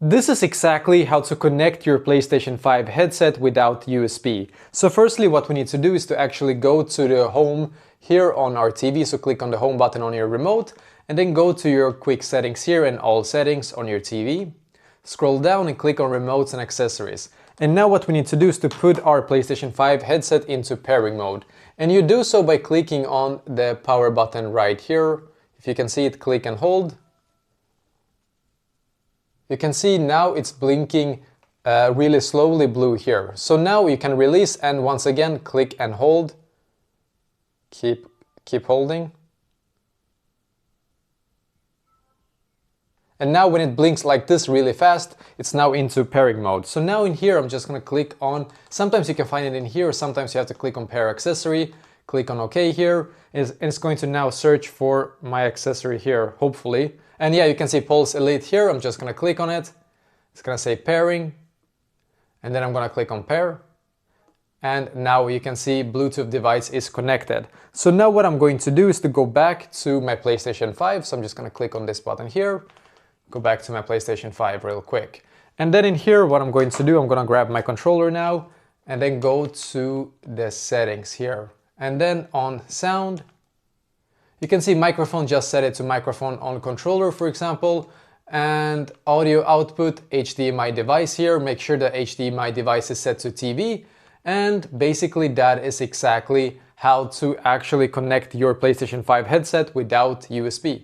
This is exactly how to connect your PlayStation 5 headset without USB. So firstly, what we need to do is to actually go to the home here on our TV. So click on the home button on your remote and then go to your quick settings here and all settings on your TV. Scroll down and click on remotes and accessories. And now what we need to do is to put our PlayStation 5 headset into pairing mode. And you do so by clicking on the power button right here. If you can see it, click and hold. You can see now it's blinking really slowly blue here. So now you can release and once again click and hold. Keep holding. And now when it blinks like this really fast, it's now into pairing mode. So now in here I'm just going to click on, sometimes you can find it in here, sometimes you have to click on pair accessory, click on OK here, and it's going to now search for my accessory here, hopefully. And yeah, you can see Pulse Elite here. I'm just going to click on it. It's going to say pairing. And then I'm going to click on pair. And now you can see Bluetooth device is connected. So now what I'm going to do is to go back to my PlayStation 5. So I'm just going to click on this button here. Go back to my PlayStation 5 real quick. And then in here, what I'm going to do, I'm going to grab my controller now and then go to the settings here. And then on sound, you can see microphone, just set it to microphone on controller, for example, and audio output, HDMI device here. Make sure the HDMI device is set to TV. And basically that is exactly how to actually connect your PlayStation 5 headset without USB.